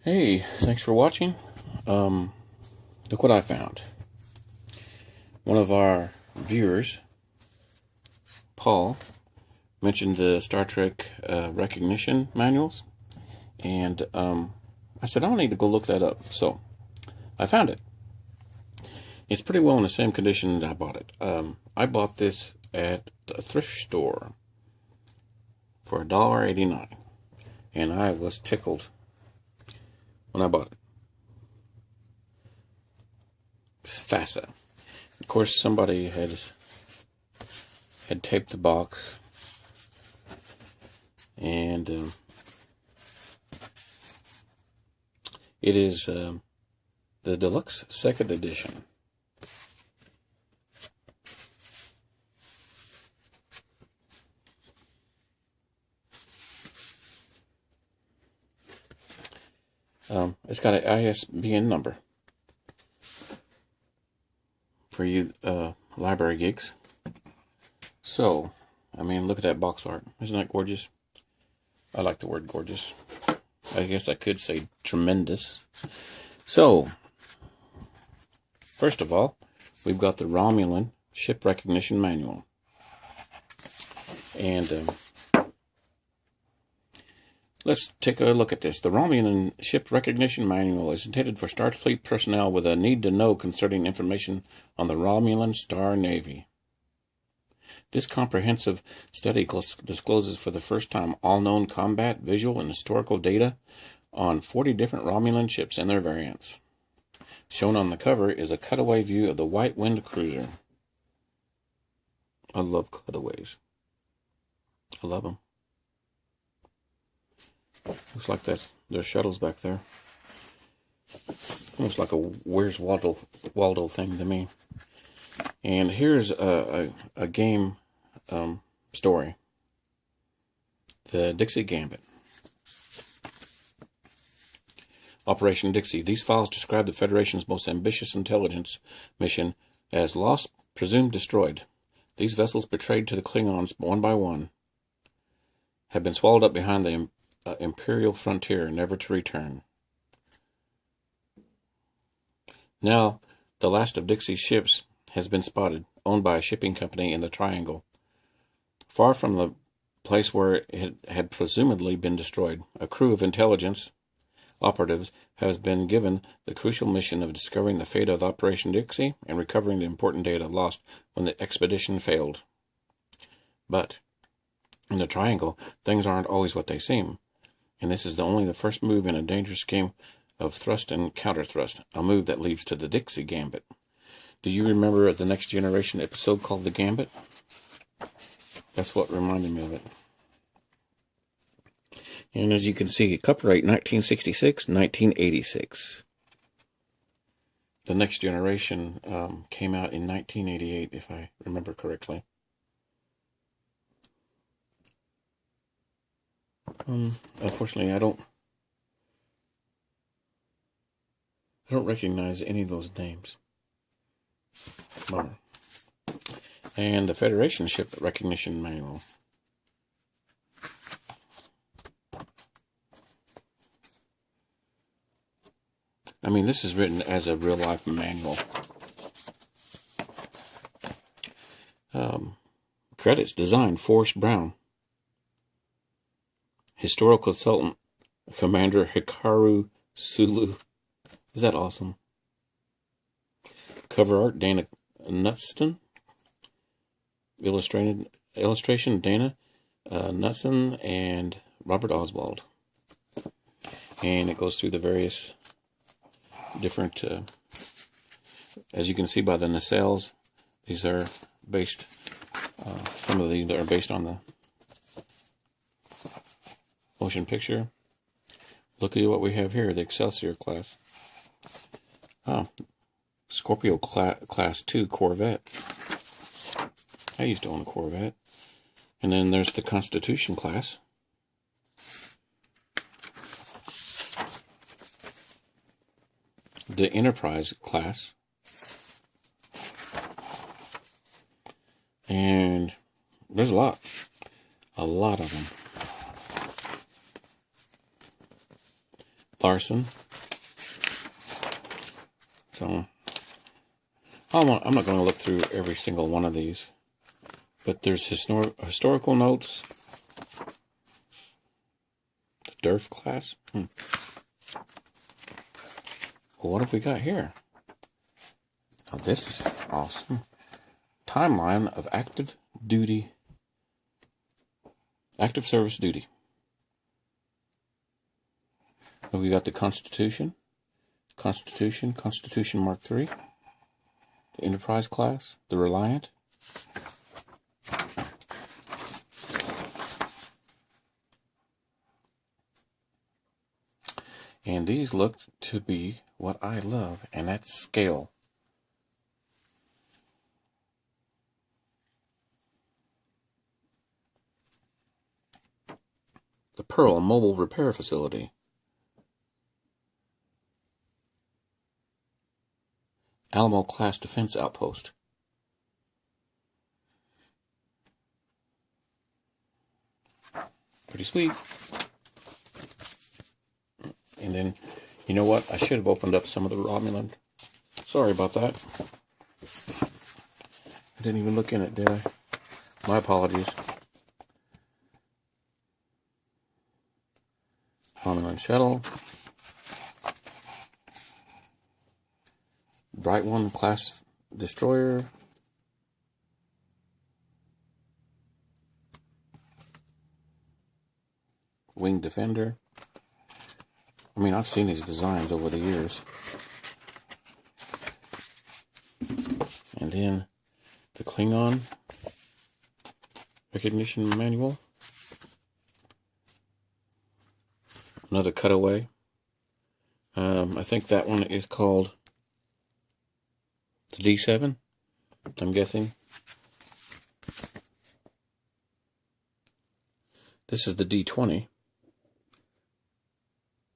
Hey, thanks for watching. Look what I found. One of our viewers, Paul, mentioned the Star Trek recognition manuals, and I said, I'll need to go look that up. So, I found it. It's pretty well in the same condition that I bought it. I bought this at a thrift store for $1.89, and I was tickled when I bought it. It's FASA. Of course, somebody had taped the box, and it is the deluxe second edition. It's got an ISBN number for you library geeks. So, I mean, look at that box art. Isn't that gorgeous? I like the word gorgeous. I guess I could say tremendous. So, first of all, we've got the Romulan Ship Recognition Manual. And let's take a look at this. The Romulan Ship Recognition Manual is intended for Starfleet personnel with a need to know concerning information on the Romulan Star Navy. This comprehensive study discloses for the first time all known combat, visual, and historical data on 40 different Romulan ships and their variants. Shown on the cover is a cutaway view of the White Wind cruiser. I love cutaways. I love them. Looks like there's shuttles back there. Almost like a Where's Waldo thing to me. And here's a game story. The Dixie Gambit. Operation Dixie. These files describe the Federation's most ambitious intelligence mission as lost, presumed destroyed. These vessels betrayed to the Klingons one by one have been swallowed up behind the Imperial frontier, never to return. Now, the last of Dixie's ships has been spotted, owned by a shipping company in the Triangle. Far from the place where it had presumably been destroyed, a crew of intelligence operatives has been given the crucial mission of discovering the fate of Operation Dixie and recovering the important data lost when the expedition failed. But in the Triangle, things aren't always what they seem. And this is only the first move in a dangerous game of thrust and counter-thrust, a move that leads to the Dixie Gambit. Do you remember the Next Generation episode called The Gambit? That's what reminded me of it. And as you can see, copyright 1966, 1986. The Next Generation came out in 1988, if I remember correctly. Unfortunately, I don't recognize any of those names. Bummer. And the Federation Ship Recognition Manual. I mean, this is written as a real-life manual. Credits: Design, Forrest Brown. Historical Consultant, Commander Hikaru Sulu. Is that awesome? Cover art, Dana Knutson. Illustration, Dana Knutson and Robert Oswald. And it goes through the various different, as you can see by the nacelles, these are based, some of these are based on the motion picture. Look at what we have here, the Excelsior class. Oh, Scorpio class 2 Corvette. I used to own a Corvette. And then there's the Constitution class. The Enterprise class. And there's a lot of them. Larson. So I'm not going to look through every single one of these, but there's historical notes. The DERF class. Well, what have we got here? Oh, this is awesome. Timeline of active service duty. And we got the Constitution Mark III, the Enterprise class, the Reliant, and these look to be what I love, and that's scale. The Pearl Mobile Repair Facility. Alamo Class Defense Outpost. Pretty sweet. And then, you know what? I should have opened up some of the Romulan. Sorry about that. I didn't even look in it, did I? My apologies. Romulan Shuttle. Bright One Class Destroyer. Wing Defender. I mean, I've seen these designs over the years. And then the Klingon Recognition Manual. Another cutaway. I think that one is called the D7, I'm guessing. This is the D20.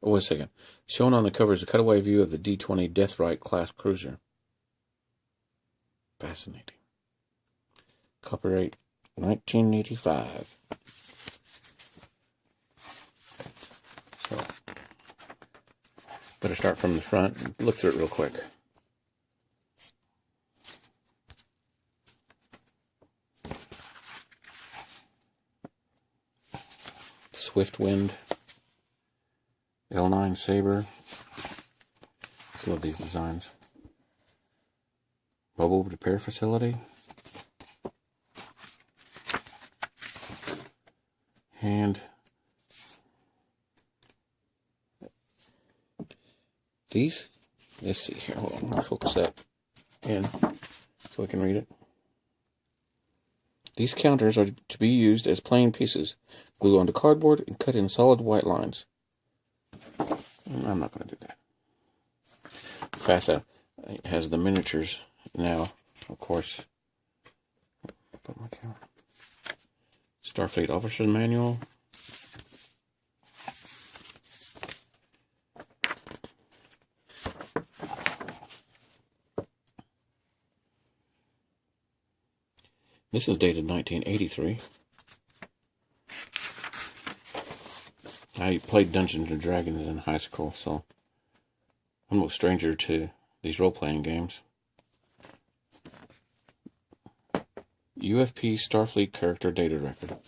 Oh, wait a second. Shown on the cover is a cutaway view of the D20 Deathrite class cruiser. Fascinating. Copyright 1985. So, better start from the front and look through it real quick. Swiftwind, L9 Saber. I love these designs. Mobile Repair Facility. And these, let's see here, hold on, I'll focus that in so I can read it. These counters are to be used as plain pieces, glue onto cardboard, and cut in solid white lines. I'm not going to do that. FASA has the miniatures now, of course. Put my camera. Starfleet Officer's Manual. This is dated 1983. I played Dungeons and Dragons in high school, so I'm no stranger to these role-playing games. UFP Starfleet Character Data Record.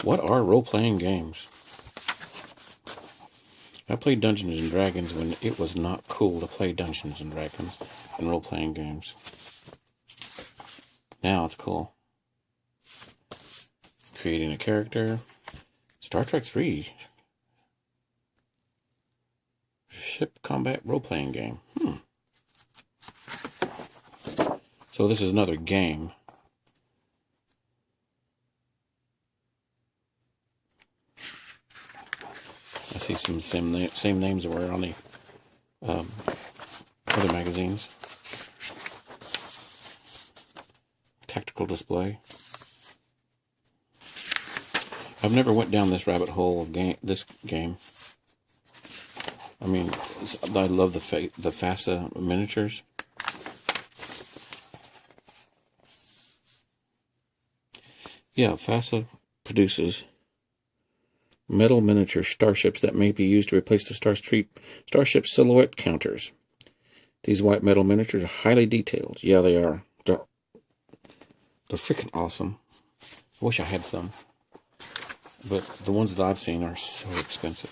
What are role-playing games? I played Dungeons and Dragons when it was not cool to play Dungeons and Dragons and role-playing games. Now it's cool. Creating a character. Star Trek 3. Ship combat role-playing game. So this is another game. I see some same names that were on the other magazines. Tactical display. I've never went down this rabbit hole of this game. I mean, I love the FASA miniatures. Yeah, FASA produces metal miniature starships that may be used to replace the starship silhouette counters. These white metal miniatures are highly detailed. Yeah, they are. They're freaking awesome. I wish I had some. But the ones that I've seen are so expensive.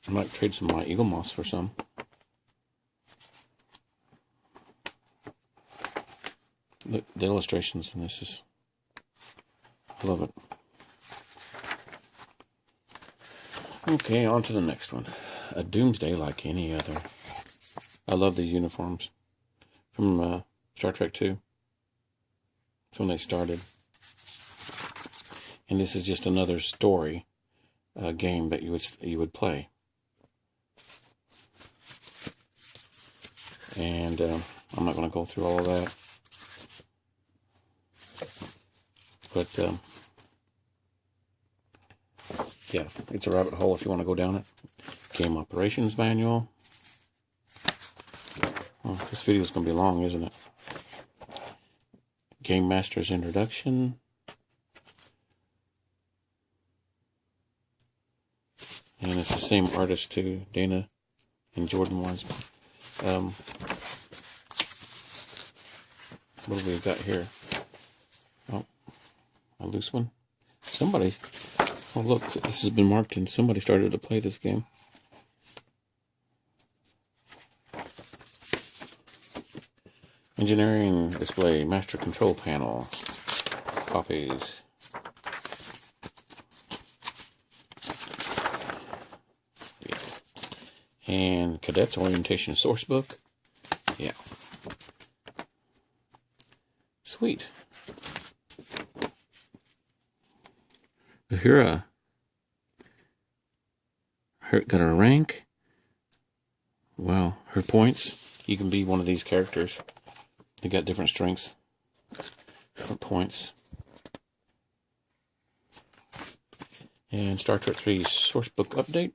I might trade some of my Eagle Moss for some. Look, the illustrations in this is... I love it. Okay, on to the next one. A Doomsday like any other. I love these uniforms. From Star Trek 2. That's when they started. And this is just another story game that you would play. And I'm not going to go through all of that. But yeah, it's a rabbit hole if you want to go down it. Game operations manual. Oh, this video is going to be long, isn't it? Game Master's introduction. And it's the same artist too, Dana and Jordan Wiseman. What do we got here? Oh, a loose one. Somebody, oh look, this has been marked and somebody started to play this game. Engineering display, master control panel, copies. Yeah. And cadets orientation source book. Yeah. Sweet. Uhura. Got her rank. Wow, her points. You can be one of these characters. They got different strengths, different points. And Star Trek 3 source book update.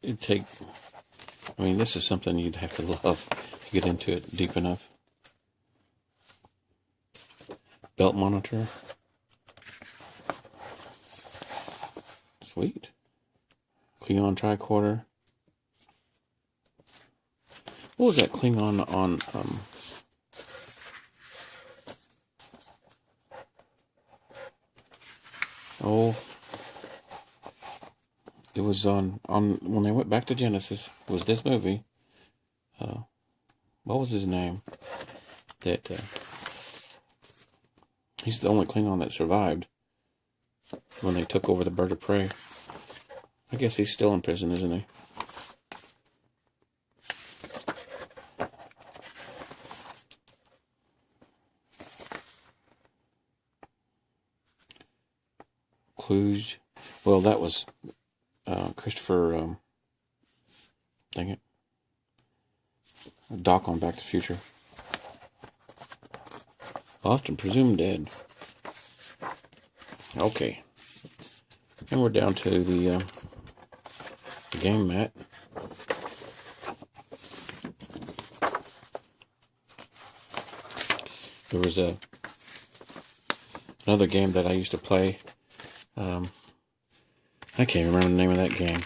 It'd take... I mean, this is something you'd have to love to get into it deep enough. Belt monitor. Sweet. Klingon tricorder. What was that Klingon on... Oh... It was on when they went back to Genesis. It was this movie. What was his name? That he's the only Klingon that survived when they took over the bird of prey. I guess he's still in prison, isn't he? Cluj. Well, that was. Christopher, dang it, Doc on Back to the Future. Lost and presumed dead. Okay. And we're down to the game mat. There was another game that I used to play. I can't remember the name of that game,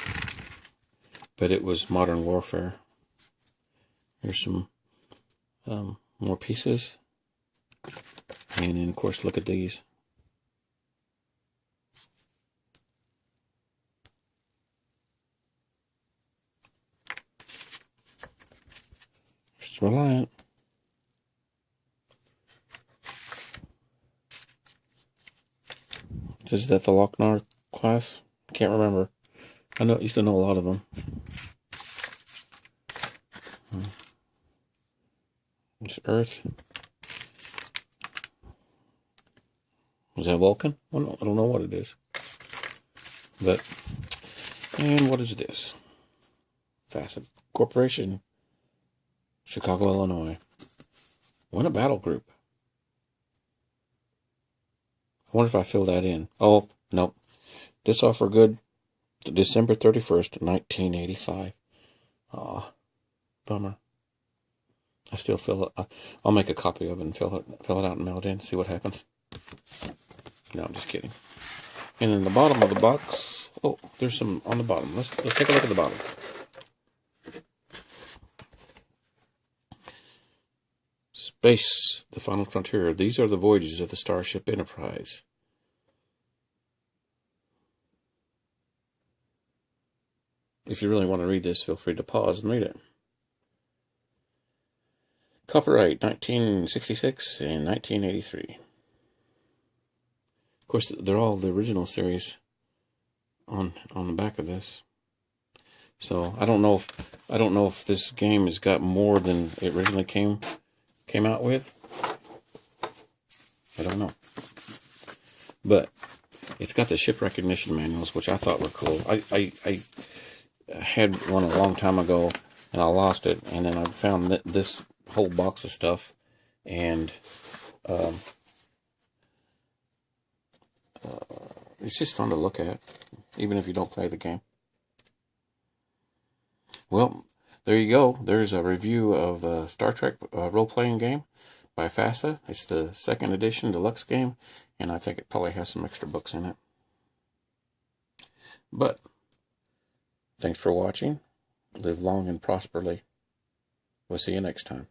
but it was Modern Warfare. Here's some more pieces, and then of course look at these. Just Reliant. Is that the Lochnar class? Can't remember. I used to know a lot of them. It's Earth. Was that Vulcan? I don't know what it is. But, and what is this? FASA Corporation, Chicago, Illinois. Win a battle group. wonder if I fill that in. Oh, nope. This offer good to December 31st, 1985. Aw, bummer. I still fill it. I'll make a copy of it and fill it out and mail it in. See what happens. No, I'm just kidding. And in the bottom of the box, oh, there's some on the bottom. Let's take a look at the bottom. Space, the final frontier. These are the voyages of the Starship Enterprise. If you really want to read this, feel free to pause and read it. Copyright 1966 and 1983. Of course, they're all the original series on the back of this. So I don't know if this game has got more than it originally came out with. I don't know. But it's got the ship recognition manuals, which I thought were cool. I had one a long time ago, and I lost it, and then I found this whole box of stuff, and it's just fun to look at, even if you don't play the game. Well, there you go. There's a review of Star Trek role-playing game by FASA. It's the 2nd edition deluxe game, and I think it probably has some extra books in it. But thanks for watching. Live long and prosperly. We'll see you next time.